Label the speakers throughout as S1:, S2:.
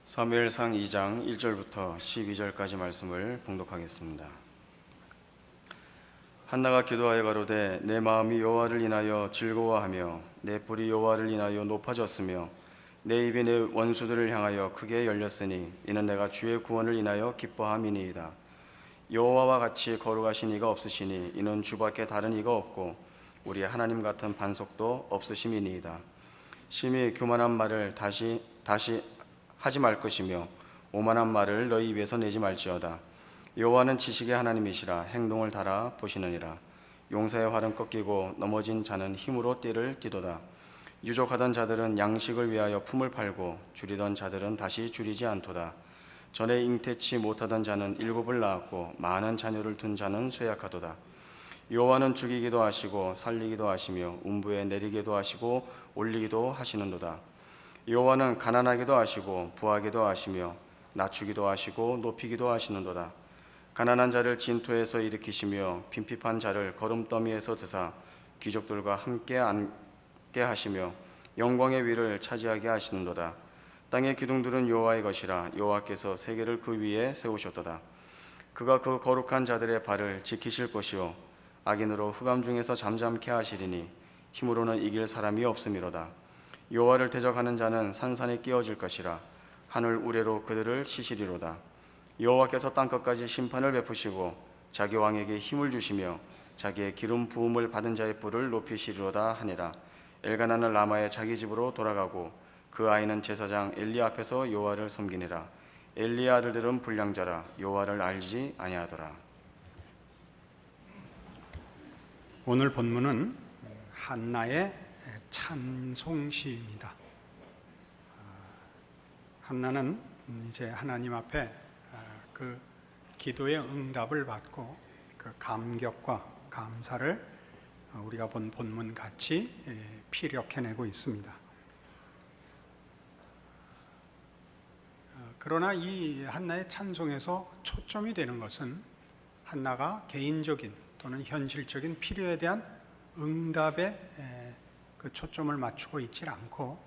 S1: 사무엘상 2장 1절부터 12절까지 말씀을 봉독하겠습니다. 한나가 기도하여 가로되 내 마음이 여호와를 인하여 즐거워하며 내 뿔이 여호와를 인하여 높아졌으며 내 입이 내 원수들을 향하여 크게 열렸으니 이는 내가 주의 구원을 인하여 기뻐함이니이다. 여호와와 같이 거룩하신 이가 없으시니 이는 주밖에 다른 이가 없고 우리 하나님 같은 반석도 없으심이니이다. 심히 교만한 말을 다시 하지 말 것이며 오만한 말을 너희 입에서 내지 말지어다. 여호와는 지식의 하나님이시라 행동을 달아 보시느니라. 용사의 활은 꺾이고 넘어진 자는 힘으로 띠를 띠도다. 유족하던 자들은 양식을 위하여 품을 팔고 줄이던 자들은 다시 줄이지 않도다. 전에 잉태치 못하던 자는 7을 낳았고 많은 자녀를 둔 자는 쇠약하도다. 여호와는 죽이기도 하시고 살리기도 하시며 음부에 내리기도 하시고 올리기도 하시는도다. 여호와는 가난하기도 하시고 부하기도 하시며 낮추기도 하시고 높이기도 하시는도다. 가난한 자를 진토에서 일으키시며 빈핍한 자를 거름더미에서 드사 귀족들과 함께 앉게 하시며 영광의 위를 차지하게 하시는도다. 땅의 기둥들은 여호와의 것이라 여호와께서 세계를 그 위에 세우셨도다. 그가 그 거룩한 자들의 발을 지키실 것이요 악인으로 흑암 중에서 잠잠케 하시리니 힘으로는 이길 사람이 없음이로다. 여호와를 대적하는 자는 산산에 끼어질 것이라 하늘 우레로 그들을 치시리로다. 여호와께서 땅끝까지 심판을 베푸시고 자기 왕에게 힘을 주시며 자기의 기름 부음을 받은 자의 뿔을 높이시리로다 하니라. 엘가나는 라마의 자기 집으로 돌아가고 그 아이는 제사장 엘리 앞에서 여호와를 섬기니라. 엘리의 아들들은 불량자라 여호와를 알지 아니하더라.
S2: 오늘 본문은 한나의 찬송시입니다. 한나는 이제 하나님 앞에 그 기도의 응답을 받고 그 감격과 감사를 우리가 본 본문 같이 피력해내고 있습니다. 그러나 이 한나의 찬송에서 초점이 되는 것은 한나가 개인적인 또는 현실적인 필요에 대한 응답에 그 초점을 맞추고 있지 않고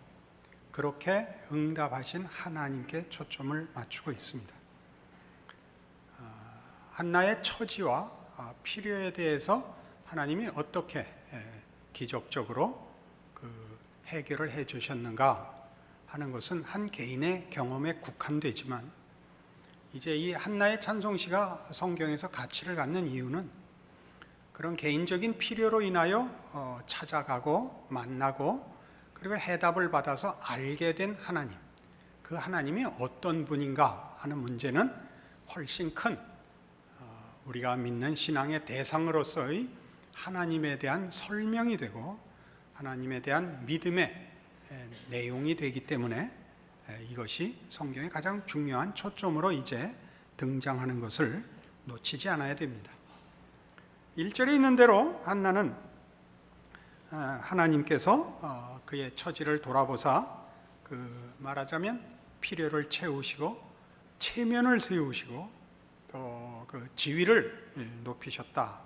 S2: 그렇게 응답하신 하나님께 초점을 맞추고 있습니다. 한나의 처지와 필요에 대해서 하나님이 어떻게 기적적으로 그 해결을 해 주셨는가 하는 것은 한 개인의 경험에 국한되지만 이제 이 한나의 찬송시가 성경에서 가치를 갖는 이유는 그런 개인적인 필요로 인하여 찾아가고 만나고 그리고 해답을 받아서 알게 된 하나님, 그 하나님이 어떤 분인가 하는 문제는 훨씬 큰 우리가 믿는 신앙의 대상으로서의 하나님에 대한 설명이 되고 하나님에 대한 믿음의 내용이 되기 때문에 이것이 성경의 가장 중요한 초점으로 이제 등장하는 것을 놓치지 않아야 됩니다. 1절에 있는 대로 한나는 하나님께서 그의 처지를 돌아보사 그 말하자면 필요를 채우시고 체면을 세우시고 또 그 지위를 높이셨다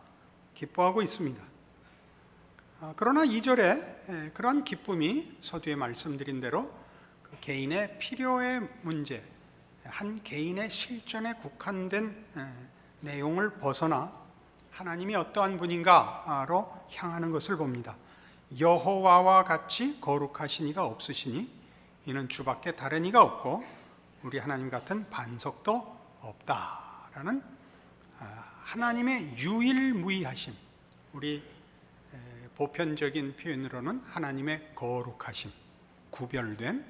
S2: 기뻐하고 있습니다. 그러나 2절에 그러한 기쁨이 서두에 말씀드린 대로 그 개인의 필요의 문제, 한 개인의 실존에 국한된 내용을 벗어나 하나님이 어떠한 분인가로 향하는 것을 봅니다. 여호와와 같이 거룩하신 이가 없으시니 이는 주밖에 다른 이가 없고 우리 하나님 같은 반석도 없다라는 하나님의 유일무이하심, 우리 보편적인 표현으로는 하나님의 거룩하심, 구별된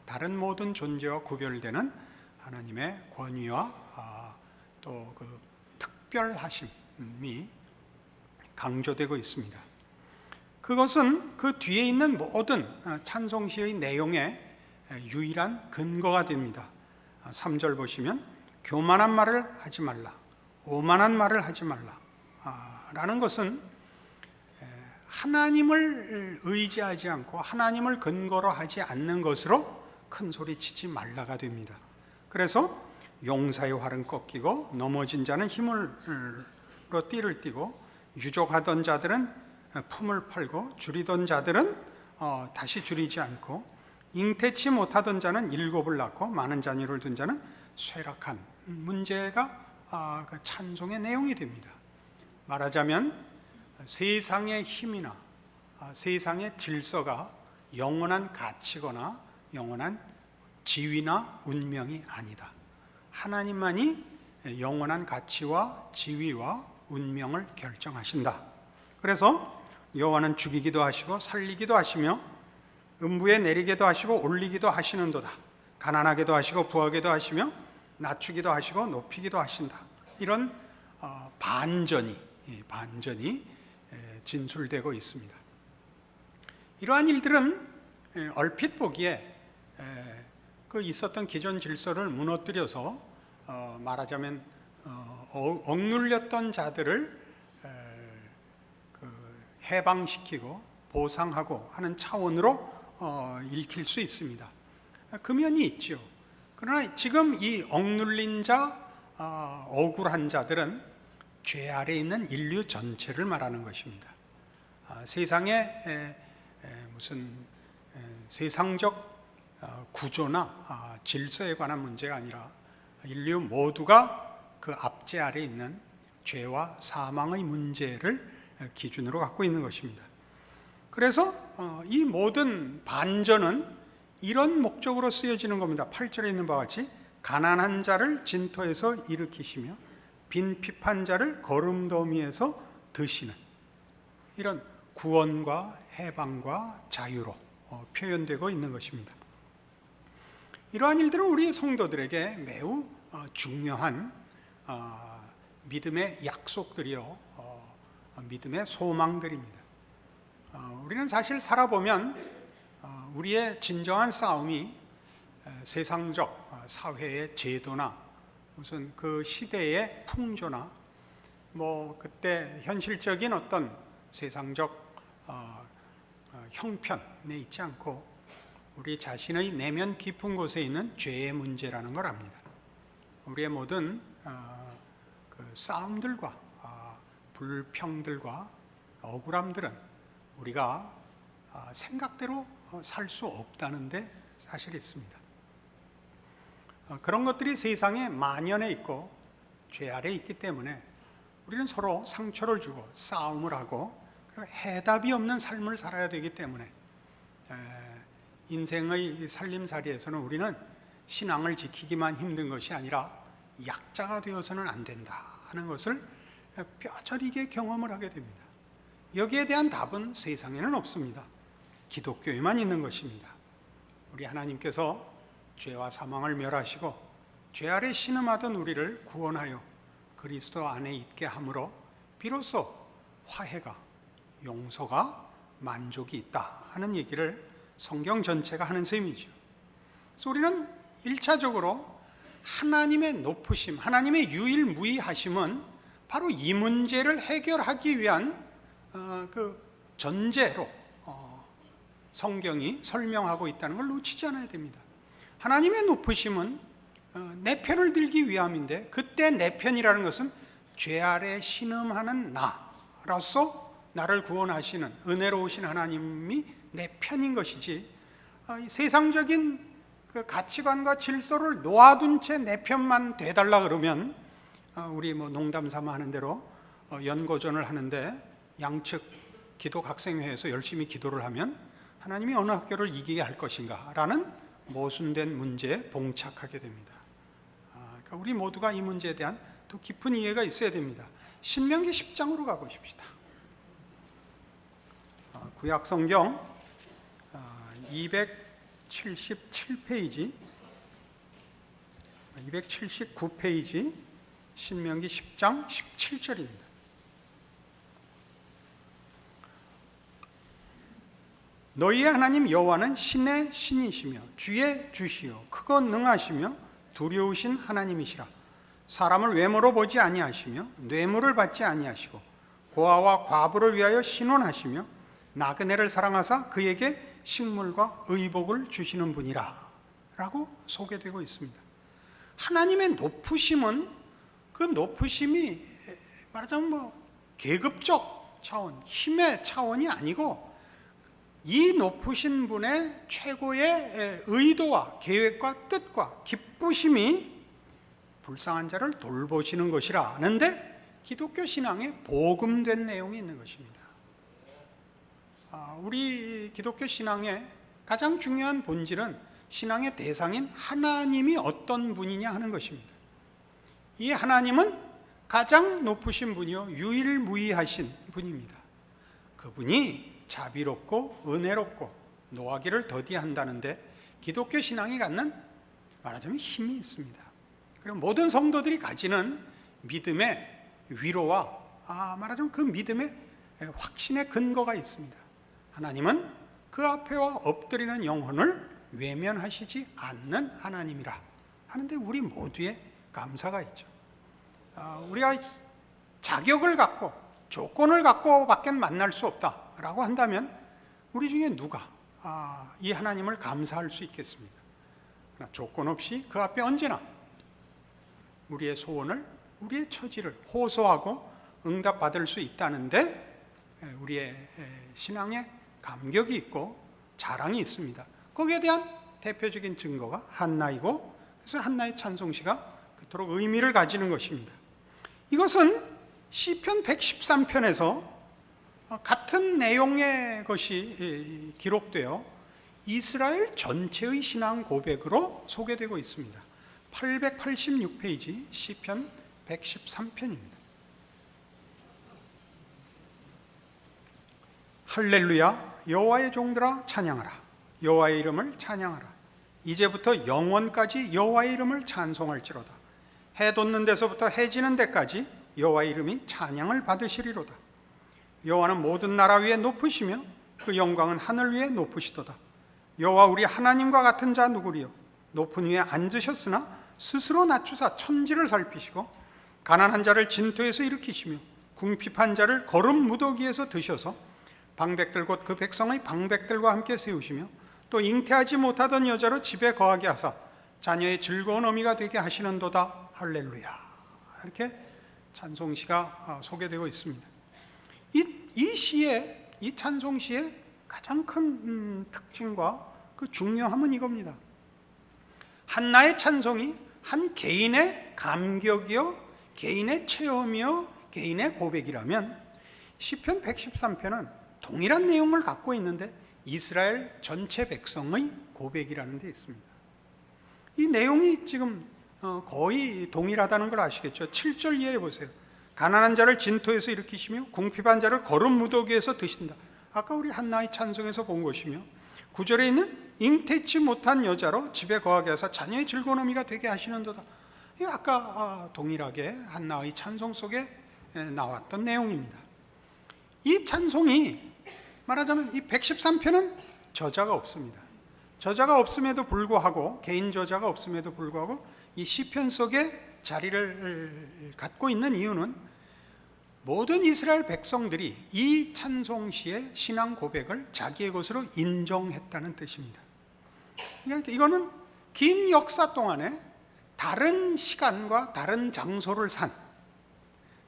S2: 다른 모든 존재와 구별되는 하나님의 권위와 또 그 특별하심이 강조되고 있습니다. 그것은 그 뒤에 있는 모든 찬송시의 내용의 유일한 근거가 됩니다. 3절 보시면 교만한 말을 하지 말라, 오만한 말을 하지 말라 라는 것은 하나님을 의지하지 않고 하나님을 근거로 하지 않는 것으로 큰 소리 치지 말라가 됩니다. 그래서 용사의 활은 꺾이고 넘어진 자는 힘으로 띠를 띠고 유족하던 자들은 품을 팔고 줄이던 자들은 다시 줄이지 않고 잉태치 못하던 자는 7을 낳고 많은 자녀를 둔 자는 쇠락한 문제가 그 찬송의 내용이 됩니다. 말하자면 세상의 힘이나 세상의 질서가 영원한 가치거나 영원한 지위나 운명이 아니다. 하나님만이 영원한 가치와 지위와 운명을 결정하신다. 그래서 여호와는 죽이기도 하시고 살리기도 하시며 음부에 내리게도 하시고 올리기도 하시는도다. 가난하게도 하시고 부하게도 하시며 낮추기도 하시고 높이기도 하신다. 이런 반전이 진술되고 있습니다. 이러한 일들은 얼핏 보기에 그 있었던 기존 질서를 무너뜨려서 말하자면 억눌렸던 자들을 해방시키고 보상하고 하는 차원으로 읽힐 수 있습니다. 그 면이 있죠. 그러나 지금 이 억눌린 자, 억울한 자들은 죄 아래 있는 인류 전체를 말하는 것입니다. 세상의 무슨 세상적 구조나 질서에 관한 문제가 아니라 인류 모두가 그 압제 아래 있는 죄와 사망의 문제를 기준으로 갖고 있는 것입니다. 그래서 이 모든 반전은 이런 목적으로 쓰여지는 겁니다. 8절에 있는 바와 같이 가난한 자를 진토에서 일으키시며 빈핍한 자를 거름더미에서 드시는 이런 구원과 해방과 자유로 표현되고 있는 것입니다. 이러한 일들은 우리 성도들에게 매우 중요한 믿음의 약속들이요, 믿음의 소망들입니다. 우리는 사실 살아보면 우리의 진정한 싸움이 세상적 사회의 제도나 무슨 그 시대의 풍조나 뭐 그때 현실적인 어떤 세상적 형편에 있지 않고 우리 자신의 내면 깊은 곳에 있는 죄의 문제라는 걸 압니다. 우리의 모든 그 싸움들과 불평들과 억울함들은 우리가 생각대로 살 수 없다는 데 사실 있습니다. 그런 것들이 세상에 만연해 있고 죄 아래 있기 때문에 우리는 서로 상처를 주고 싸움을 하고 그리고 해답이 없는 삶을 살아야 되기 때문에 인생의 살림살이에서는 우리는 신앙을 지키기만 힘든 것이 아니라 약자가 되어서는 안 된다 하는 것을 뼈저리게 경험을 하게 됩니다. 여기에 대한 답은 세상에는 없습니다. 기독교에만 있는 것입니다. 우리 하나님께서 죄와 사망을 멸하시고 죄 아래 신음하던 우리를 구원하여 그리스도 안에 있게 함으로 비로소 화해가, 용서가, 만족이 있다 하는 얘기를 성경 전체가 하는 셈이죠. 그래서 우리는 1차적으로 하나님의 높으심, 하나님의 유일무이하심은 바로 이 문제를 해결하기 위한 그 전제로 성경이 설명하고 있다는 걸 놓치지 않아야 됩니다. 하나님의 높으심은 내 편을 들기 위함인데 그때 내 편이라는 것은 죄 아래 신음하는 나로서 나를 구원하시는 은혜로우신 하나님이 내 편인 것이지 세상적인 그 가치관과 질서를 놓아둔 채 내 편만 돼달라 그러면 우리 뭐 농담 삼아 하는 대로 연고전을 하는데 양측 기독학생회에서 열심히 기도를 하면 하나님이 어느 학교를 이기게 할 것인가 라는 모순된 문제에 봉착하게 됩니다. 그러니까 우리 모두가 이 문제에 대한 더 깊은 이해가 있어야 됩니다. 신명기 10장으로 가보십시다. 구약성경 277페이지 279페이지 신명기 10장 17절입니다. 너희의 하나님 여호와는 신의 신이시며 주의 주시요 크고 능하시며 두려우신 하나님이시라. 사람을 외모로 보지 아니하시며 뇌물을 받지 아니하시고 고아와 과부를 위하여 신원하시며 나그네를 사랑하사 그에게 식물과 의복을 주시는 분이라 라고 소개되고 있습니다. 하나님의 높으심은 그 높으심이 말하자면 뭐 계급적 차원, 힘의 차원이 아니고 이 높으신 분의 최고의 의도와 계획과 뜻과 기쁘심이 불쌍한 자를 돌보시는 것이라는데 기독교 신앙에 복음된 내용이 있는 것입니다. 우리 기독교 신앙의 가장 중요한 본질은 신앙의 대상인 하나님이 어떤 분이냐 하는 것입니다. 이 하나님은 가장 높으신 분이요 유일무이하신 분입니다. 그분이 자비롭고 은혜롭고 노하기를 더디한다는데 기독교 신앙이 갖는 말하자면 힘이 있습니다. 그리고 모든 성도들이 가지는 믿음의 위로와 말하자면 그 믿음의 확신의 근거가 있습니다. 하나님은 그 앞에와 엎드리는 영혼을 외면하시지 않는 하나님이라 하는데 우리 모두의 감사가 있죠. 우리가 자격을 갖고 조건을 갖고밖에 만날 수 없다라고 한다면 우리 중에 누가 이 하나님을 감사할 수 있겠습니까? 그러나 조건 없이 그 앞에 언제나 우리의 소원을, 우리의 처지를 호소하고 응답받을 수 있다는데 우리의 신앙에 감격이 있고 자랑이 있습니다. 거기에 대한 대표적인 증거가 한나이고, 그래서 한나의 찬송시가 그토록 의미를 가지는 것입니다. 이것은 시편 113편에서 같은 내용의 것이 기록되어 이스라엘 전체의 신앙 고백으로 소개되고 있습니다. 886페이지 시편 113편입니다. 할렐루야, 여호와의 종들아 찬양하라. 여호와의 이름을 찬양하라. 이제부터 영원까지 여호와의 이름을 찬송할지로다. 해 돋는 데서부터 해 지는 데까지 여호와의 이름이 찬양을 받으시리로다. 여호와는 모든 나라 위에 높으시며 그 영광은 하늘 위에 높으시도다. 여호와 우리 하나님과 같은 자 누구리요? 높은 위에 앉으셨으나 스스로 낮추사 천지를 살피시고 가난한 자를 진토에서 일으키시며 궁핍한 자를 거름 무더기에서 드셔서 방백들 곧 그 백성의 방백들과 함께 세우시며 또 잉태하지 못하던 여자로 집에 거하게 하사 자녀의 즐거운 어미가 되게 하시는도다. 할렐루야. 이렇게 찬송시가 소개되고 있습니다. 이 시의, 이 찬송시의 가장 큰 특징과 그 중요함은 이겁니다. 한나의 찬송이 한 개인의 감격이요, 개인의 체험이요, 개인의 고백이라면 시편 113편은 동일한 내용을 갖고 있는데 이스라엘 전체 백성의 고백이라는 데 있습니다. 이 내용이 지금 거의 동일하다는 걸 아시겠죠? 7절 이해해 보세요. 가난한 자를 진토에서 일으키시며 궁핍한 자를 거름 무더기에서 드신다. 아까 우리 한나의 찬송에서 본 것이며 9절에 있는 잉태치 못한 여자로 집에 거하게 하사 자녀의 즐거운 어미가 되게 하시는도다. 이 아까 동일하게 한나의 찬송 속에 나왔던 내용입니다. 이 찬송이 말하자면 이 113편은 저자가 없습니다. 저자가 없음에도 불구하고, 개인 저자가 없음에도 불구하고 이 시편 속에 자리를 갖고 있는 이유는 모든 이스라엘 백성들이 이 찬송시의 신앙 고백을 자기의 것으로 인정했다는 뜻입니다. 이거는 긴 역사 동안에 다른 시간과 다른 장소를 산,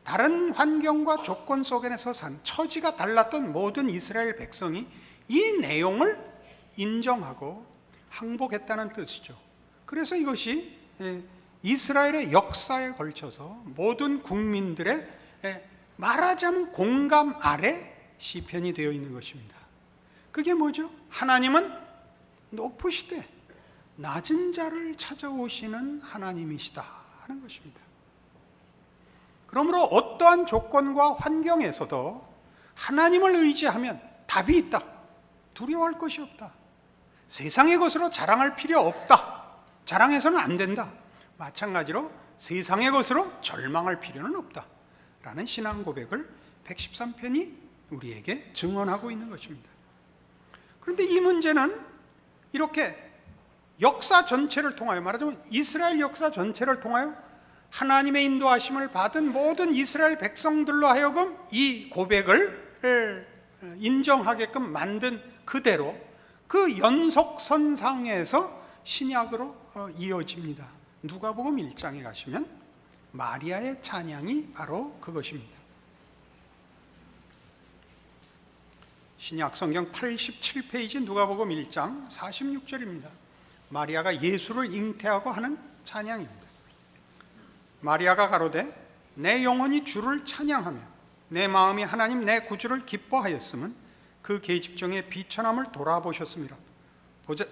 S2: 다른 환경과 조건 속에서 산, 처지가 달랐던 모든 이스라엘 백성이 이 내용을 인정하고 항복했다는 뜻이죠. 그래서 이것이 이스라엘의 역사에 걸쳐서 모든 국민들의 말하자면 공감 아래 시편이 되어 있는 것입니다. 그게 뭐죠? 하나님은 높으시되 낮은 자를 찾아오시는 하나님이시다 하는 것입니다. 그러므로 어떠한 조건과 환경에서도 하나님을 의지하면 답이 있다. 두려워할 것이 없다. 세상의 것으로 자랑할 필요 없다. 자랑해서는 안 된다. 마찬가지로 세상의 것으로 절망할 필요는 없다 라는 신앙 고백을 113편이 우리에게 증언하고 있는 것입니다. 그런데 이 문제는 이렇게 역사 전체를 통하여, 말하자면 이스라엘 역사 전체를 통하여 하나님의 인도하심을 받은 모든 이스라엘 백성들로 하여금 이 고백을 인정하게끔 만든 그대로 그 연속선상에서 신약으로 이어집니다. 누가복음 1장에 가시면 마리아의 찬양이 바로 그것입니다. 신약 성경 87페이지 누가복음 1장 46절입니다. 마리아가 예수를 잉태하고 하는 찬양입니다. 마리아가 가로되 내 영혼이 주를 찬양하며 내 마음이 하나님 내 구주를 기뻐하였음은 그 계집종의 비천함을 돌아보셨음이라.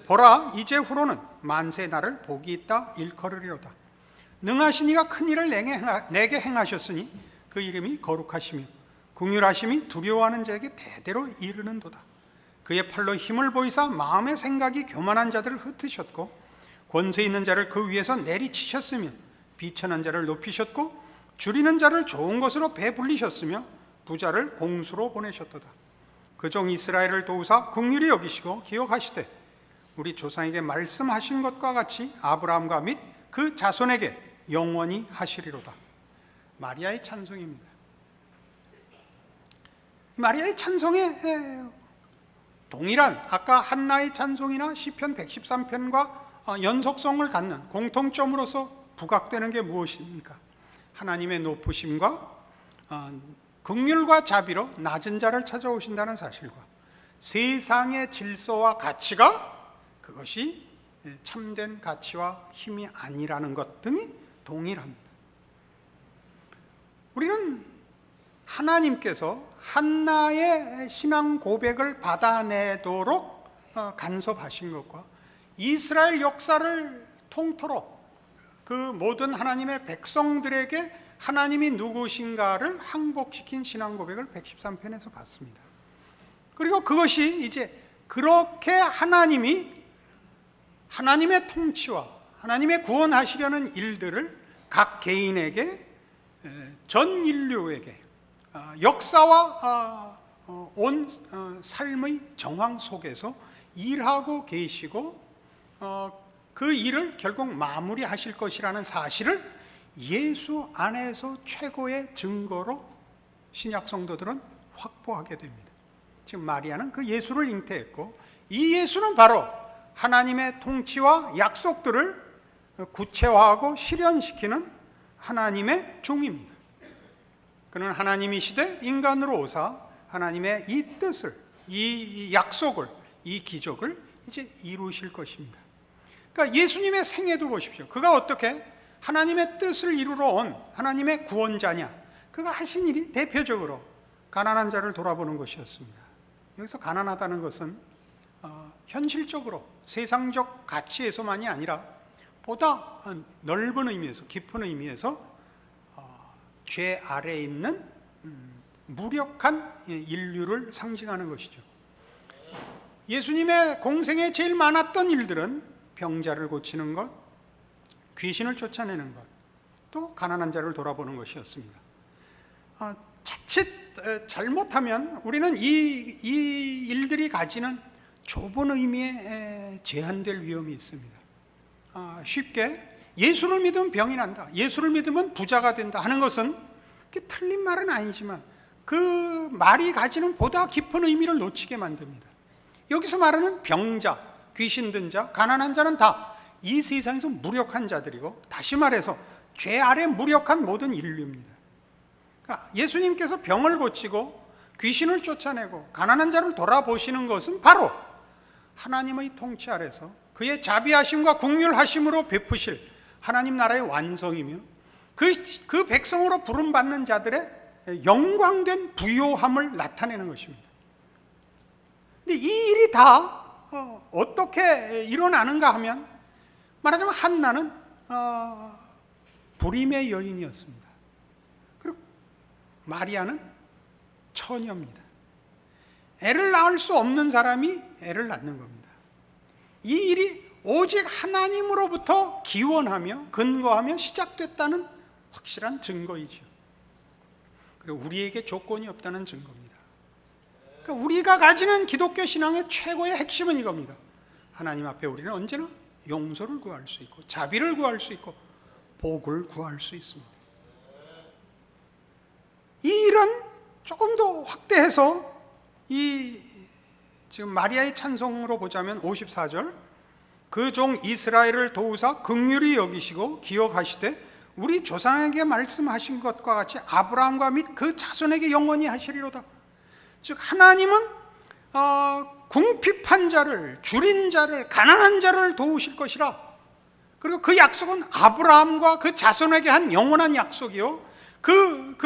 S2: 보라 이제 후로는 만세 나를 복이 있다 일컬으리로다. 능하신 이가 큰 일을 내게 행하셨으니 그 이름이 거룩하시며 긍휼하심이 두려워하는 자에게 대대로 이르는도다. 그의 팔로 힘을 보이사 마음의 생각이 교만한 자들을 흩으셨고 권세 있는 자를 그 위에서 내리치셨으며 비천한 자를 높이셨고 줄이는 자를 좋은 것으로 배불리셨으며 부자를 공수로 보내셨도다. 그 종 이스라엘을 도우사 긍휼히 여기시고 기억하시되 우리 조상에게 말씀하신 것과 같이 아브라함과 및 그 자손에게 영원히 하시리로다. 마리아의 찬송입니다. 마리아의 찬송에 동일한 아까 한나의 찬송이나 시편 113편과 연속성을 갖는 공통점으로서 부각되는 게 무엇입니까? 하나님의 높으심과 긍휼과 자비로 낮은 자를 찾아오신다는 사실과 세상의 질서와 가치가 그것이 참된 가치와 힘이 아니라는 것 등이 동일합니다. 우리는 하나님께서 한나의 신앙 고백을 받아내도록 간섭하신 것과 이스라엘 역사를 통틀어 그 모든 하나님의 백성들에게 하나님이 누구신가를 항복시킨 신앙 고백을 113편에서 봤습니다. 그리고 그것이 이제 그렇게 하나님이 하나님의 통치와 하나님의 구원하시려는 일들을 각 개인에게 전 인류에게 역사와 온 삶의 정황 속에서 일하고 계시고 그 일을 결국 마무리하실 것이라는 사실을 예수 안에서 최고의 증거로 신약 성도들은 확보하게 됩니다. 지금 마리아는 그 예수를 잉태했고 이 예수는 바로 하나님의 통치와 약속들을 구체화하고 실현시키는 하나님의 종입니다. 그는 하나님이시되 인간으로 오사 하나님의 이 뜻을, 이 약속을, 이 기적을 이제 이루실 것입니다. 그러니까 예수님의 생애도 보십시오. 그가 어떻게 하나님의 뜻을 이루러 온 하나님의 구원자냐? 그가 하신 일이 대표적으로 가난한 자를 돌아보는 것이었습니다. 여기서 가난하다는 것은 현실적으로 세상적 가치에서만이 아니라 보다 넓은 의미에서, 깊은 의미에서 죄 아래에 있는 무력한 인류를 상징하는 것이죠. 예수님의 공생에 제일 많았던 일들은 병자를 고치는 것, 귀신을 쫓아내는 것, 또 가난한 자를 돌아보는 것이었습니다. 자칫 잘못하면 우리는 이 일들이 가지는 좁은 의미에 제한될 위험이 있습니다. 쉽게 예수를 믿으면 병이 난다, 예수를 믿으면 부자가 된다 하는 것은 틀린 말은 아니지만 그 말이 가지는 보다 깊은 의미를 놓치게 만듭니다. 여기서 말하는 병자, 귀신 든 자, 가난한 자는 다 이 세상에서 무력한 자들이고, 다시 말해서 죄 아래 무력한 모든 인류입니다. 그러니까 예수님께서 병을 고치고 귀신을 쫓아내고 가난한 자를 돌아보시는 것은 바로 하나님의 통치 아래서 그의 자비하심과 긍휼하심으로 베푸실 하나님 나라의 완성이며 그 백성으로 부름받는 자들의 영광된 부요함을 나타내는 것입니다. 근데 이 일이 다 어떻게 일어나는가 하면, 말하자면 한나는 불임의 여인이었습니다. 그리고 마리아는 처녀입니다. 애를 낳을 수 없는 사람이 애를 낳는 겁니다. 이 일이 오직 하나님으로부터 기원하며 근거하며 시작됐다는 확실한 증거이죠. 그리고 우리에게 조건이 없다는 증거입니다. 그러니까 우리가 가지는 기독교 신앙의 최고의 핵심은 이겁니다. 하나님 앞에 우리는 언제나 용서를 구할 수 있고 자비를 구할 수 있고 복을 구할 수 있습니다. 이 일은 조금 더 확대해서 지금 마리아의 찬송으로 보자면 54절, 그 종 이스라엘을 도우사 긍휼히 여기시고 기억하시되 우리 조상에게 말씀하신 것과 같이 아브라함과 및 그 자손에게 영원히 하시리로다. 즉 하나님은 궁핍한 자를, 줄인 자를, 가난한 자를 도우실 것이라. 그리고 그 약속은 아브라함과 그 자손에게 한 영원한 약속이요, 그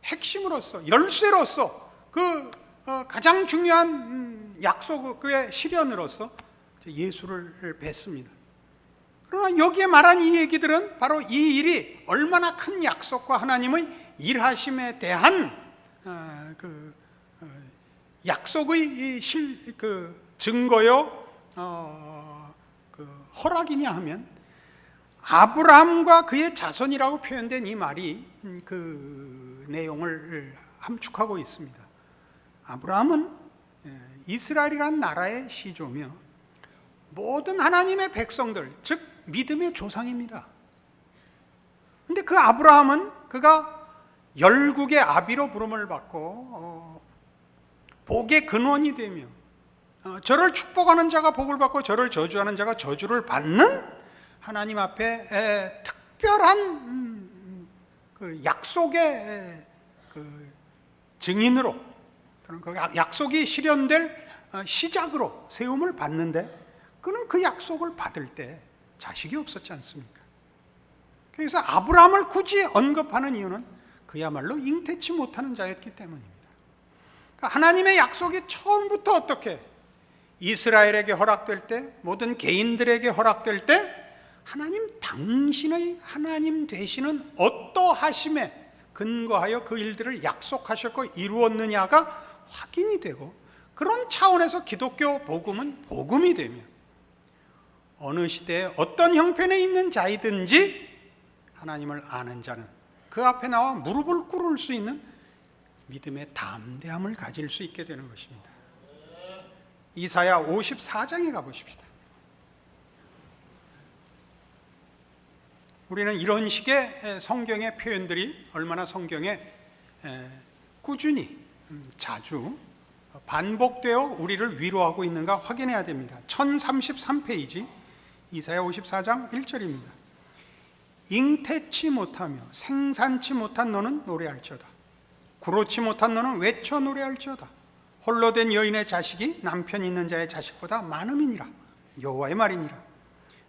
S2: 핵심으로서, 열쇠로서, 가장 중요한 약속의 실현으로서 예수를 뵙습니다. 그러나 여기에 말한 이 얘기들은 바로 이 일이 얼마나 큰 약속과 하나님의 일하심에 대한 약속의 증거요, 허락이냐 하면, 아브라함과 그의 자손이라고 표현된 이 말이 그 내용을 함축하고 있습니다. 아브라함은 이스라엘이라는 나라의 시조며 모든 하나님의 백성들, 즉 믿음의 조상입니다. 그런데 그 아브라함은 그가 열국의 아비로 부름을 받고 복의 근원이 되며 저를 축복하는 자가 복을 받고 저를 저주하는 자가 저주를 받는 하나님 앞에 특별한 그 약속의 그 증인으로, 그 약속이 실현될 시작으로 세움을 받는데, 그는 그 약속을 받을 때 자식이 없었지 않습니까? 그래서 아브라함을 굳이 언급하는 이유는 그야말로 잉태치 못하는 자였기 때문입니다. 그러니까 하나님의 약속이 처음부터 어떻게 이스라엘에게 허락될 때, 모든 개인들에게 허락될 때, 하나님 당신의 하나님 되시는 어떠하심에 근거하여 그 일들을 약속하셨고 이루었느냐가 확인이 되고, 그런 차원에서 기독교 복음은 복음이 되며, 어느 시대에 어떤 형편에 있는 자이든지 하나님을 아는 자는 그 앞에 나와 무릎을 꿇을 수 있는 믿음의 담대함을 가질 수 있게 되는 것입니다. 이사야 54장에 가보십시다. 우리는 이런 식의 성경의 표현들이 얼마나 성경에 꾸준히 자주 반복되어 우리를 위로하고 있는가 확인해야 됩니다. 1033페이지 이사야 54장 1절입니다. 잉태치 못하며 생산치 못한 너는 노래할지어다. 구로치 못한 너는 외쳐 노래할지어다. 홀로 된 여인의 자식이 남편 있는 자의 자식보다 많음이니라. 여호와의 말이니라.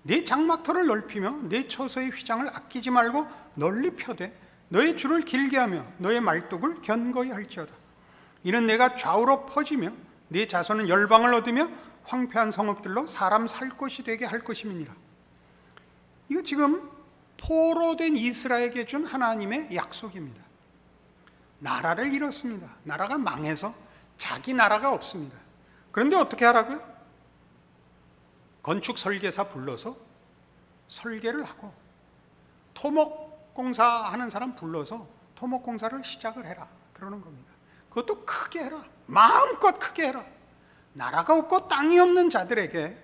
S2: 네 장막터를 넓히며 네 처소의 휘장을 아끼지 말고 널리 펴되 너의 줄을 길게 하며 너의 말뚝을 견고히 할지어다. 이는 내가 좌우로 퍼지며 네 자손은 열방을 얻으며 황폐한 성읍들로 사람 살 곳이 되게 할 것임이니라. 이거 지금 포로된 이스라엘에게 준 하나님의 약속입니다. 나라를 잃었습니다. 나라가 망해서 자기 나라가 없습니다. 그런데 어떻게 하라고요? 건축 설계사 불러서 설계를 하고, 토목공사 하는 사람 불러서 토목공사를 시작을 해라, 그러는 겁니다. 그것도 크게 해라, 마음껏 크게 해라. 나라가 없고 땅이 없는 자들에게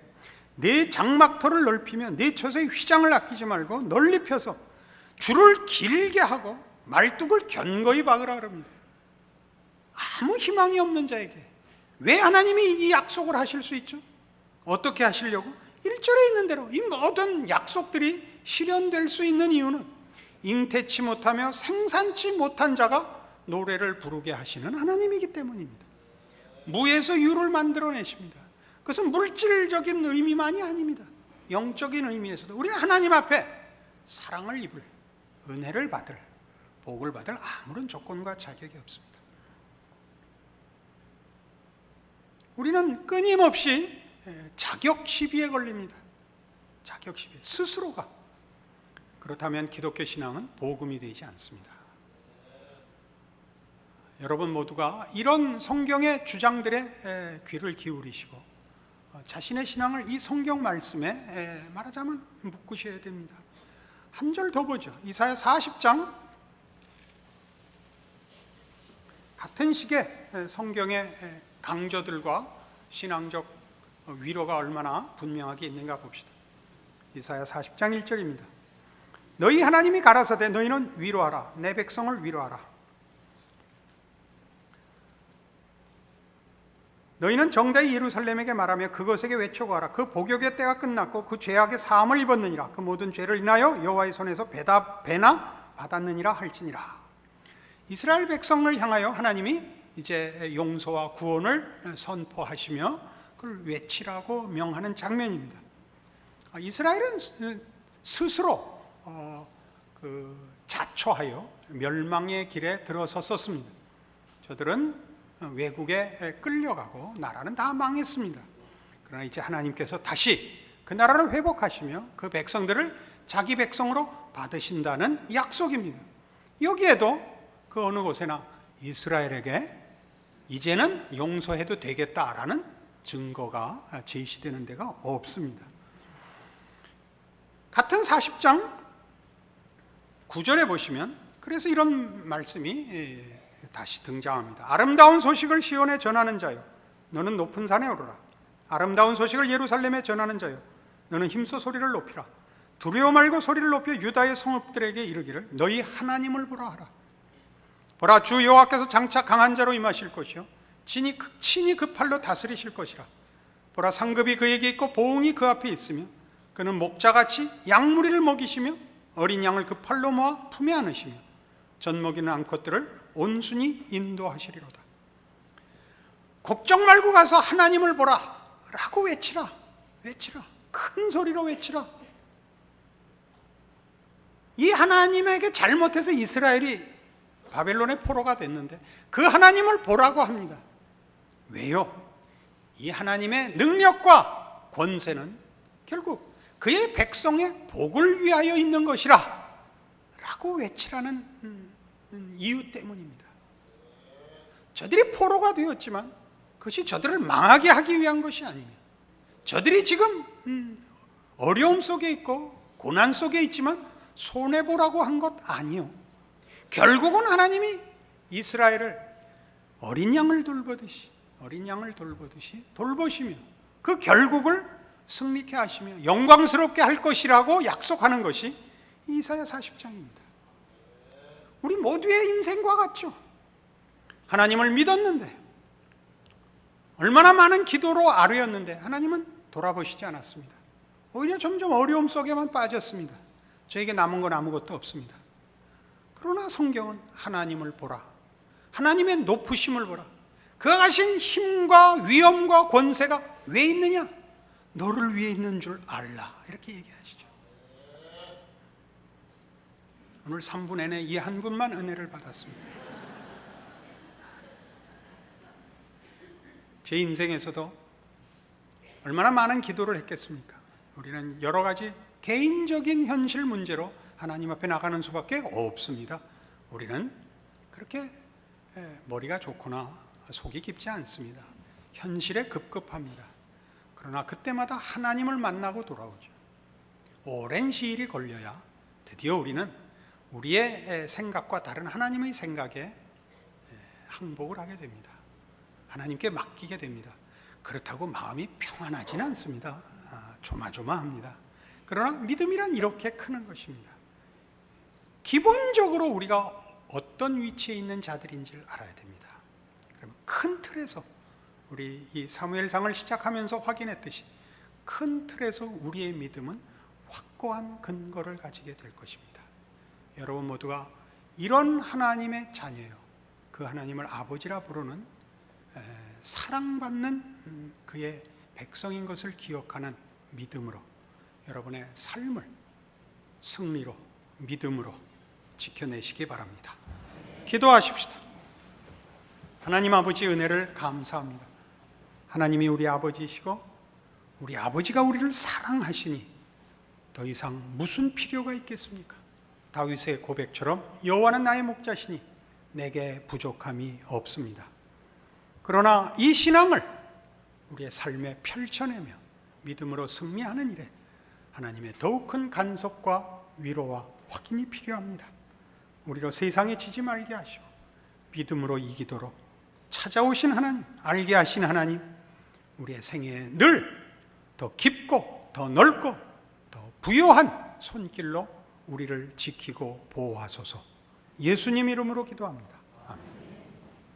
S2: 내 장막터를 넓히며 내 처소의 휘장을 아끼지 말고 널리 펴서 줄을 길게 하고 말뚝을 견고히 박으라 그럽니다. 아무 희망이 없는 자에게 왜 하나님이 이 약속을 하실 수 있죠? 어떻게 하시려고? 1절에 있는 대로 이 모든 약속들이 실현될 수 있는 이유는 잉태치 못하며 생산치 못한 자가 노래를 부르게 하시는 하나님이기 때문입니다. 무에서 유를 만들어내십니다. 그것은 물질적인 의미만이 아닙니다. 영적인 의미에서도 우리는 하나님 앞에 사랑을 입을, 은혜를 받을, 복을 받을 아무런 조건과 자격이 없습니다. 우리는 끊임없이 자격 시비에 걸립니다. 자격 시비, 스스로가. 그렇다면 기독교 신앙은 복음이 되지 않습니다. 여러분 모두가 이런 성경의 주장들에 귀를 기울이시고 자신의 신앙을 이 성경 말씀에 말하자면 묶으셔야 됩니다. 한 절 더 보죠. 이사야 40장, 같은 식의 성경의 강조들과 신앙적 위로가 얼마나 분명하게 있는가 봅시다. 이사야 40장 1절입니다. 너희 하나님이 가라사대 너희는 위로하라, 내 백성을 위로하라. 너희는 정다이 예루살렘에게 말하며 그것에게 외쳐가라. 그 복역의 때가 끝났고 그 죄악의 사함을 입었느니라. 그 모든 죄를 인하여 여호와의 손에서 배나 받았느니라 할지니라. 이스라엘 백성을 향하여 하나님이 이제 용서와 구원을 선포하시며 그걸 외치라고 명하는 장면입니다. 이스라엘은 스스로 자초하여 멸망의 길에 들어섰었습니다. 저들은 외국에 끌려가고 나라는 다 망했습니다. 그러나 이제 하나님께서 다시 그 나라를 회복하시며 그 백성들을 자기 백성으로 받으신다는 약속입니다. 여기에도 그 어느 곳에나 이스라엘에게 이제는 용서해도 되겠다라는 증거가 제시되는 데가 없습니다. 같은 40장 9절에 보시면 그래서 이런 말씀이 다시 등장합니다. 아름다운 소식을 시온에 전하는 자요, 너는 높은 산에 오르라. 아름다운 소식을 예루살렘에 전하는 자요, 너는 힘써 소리를 높이라. 두려워 말고 소리를 높여 유다의 성읍들에게 이르기를 너희 하나님을 보라 하라. 보라, 주 여호와께서 장차 강한 자로 임하실 것이요 친히 그 팔로 다스리실 것이라. 보라, 상급이 그에게 있고 보응이 그 앞에 있으며 그는 목자같이 양무리를 먹이시며 어린 양을 그 팔로 모아 품에 안으시며 젖 먹이는 암컷들을 온순히 인도하시리로다. 걱정 말고 가서 하나님을 보라 라고 외치라. 큰 소리로 외치라. 이 하나님에게 잘못해서 이스라엘이 바벨론의 포로가 됐는데 그 하나님을 보라고 합니다. 왜요? 이 하나님의 능력과 권세는 결국 그의 백성의 복을 위하여 있는 것이라 라고 외치라는 이유 때문입니다. 저들이 포로가 되었지만 그것이 저들을 망하게 하기 위한 것이 아니며, 저들이 지금 어려움 속에 있고 고난 속에 있지만 손해보라고 한 것 아니요, 결국은 하나님이 이스라엘을 어린 양을 돌보듯이 돌보시며 그 결국을 승리케 하시며 영광스럽게 할 것이라고 약속하는 것이 이사야 40장입니다. 우리 모두의 인생과 같죠. 하나님을 믿었는데, 얼마나 많은 기도로 아뢰었는데 하나님은 돌아보시지 않았습니다. 오히려 점점 어려움 속에만 빠졌습니다. 저에게 남은 건 아무것도 없습니다. 그러나 성경은 하나님을 보라, 하나님의 높으심을 보라, 그가 가신 힘과 위엄과 권세가 왜 있느냐? 너를 위해 있는 줄 알라, 이렇게 얘기하시죠. 오늘 3분 내내 이 한 분만 은혜를 받았습니다. 제 인생에서도 얼마나 많은 기도를 했겠습니까? 우리는 여러 가지 개인적인 현실 문제로 하나님 앞에 나가는 수밖에 없습니다. 우리는 그렇게 머리가 좋거나 속이 깊지 않습니다. 현실에 급급합니다. 그러나 그때마다 하나님을 만나고 돌아오죠. 오랜 시일이 걸려야 드디어 우리는 우리의 생각과 다른 하나님의 생각에 항복을 하게 됩니다. 하나님께 맡기게 됩니다. 그렇다고 마음이 평안하지는 않습니다. 조마조마합니다. 그러나 믿음이란 이렇게 크는 것입니다. 기본적으로 우리가 어떤 위치에 있는 자들인지를 알아야 됩니다. 그러면 큰 틀에서, 우리 이 사무엘상을 시작하면서 확인했듯이 큰 틀에서 우리의 믿음은 확고한 근거를 가지게 될 것입니다. 여러분 모두가 이런 하나님의 자녀예요. 그 하나님을 아버지라 부르는 사랑받는 그의 백성인 것을 기억하는 믿음으로 여러분의 삶을 승리로, 믿음으로 지켜내시기 바랍니다. 기도하십시다. 하나님 아버지, 은혜를 감사합니다. 하나님이 우리 아버지시고 우리 아버지가 우리를 사랑하시니 더 이상 무슨 필요가 있겠습니까? 다윗의 고백처럼 여호와는 나의 목자시니 내게 부족함이 없습니다. 그러나 이 신앙을 우리의 삶에 펼쳐내며 믿음으로 승리하는 일에 하나님의 더욱 큰 간섭과 위로와 확인이 필요합니다. 우리로 세상에 지지 말게 하시고 믿음으로 이기도록 찾아오신 하나님, 알게 하신 하나님, 우리의 생애에 늘 더 깊고 더 넓고 더 부요한 손길로 우리를 지키고 보호하소서. 예수님 이름으로 기도합니다.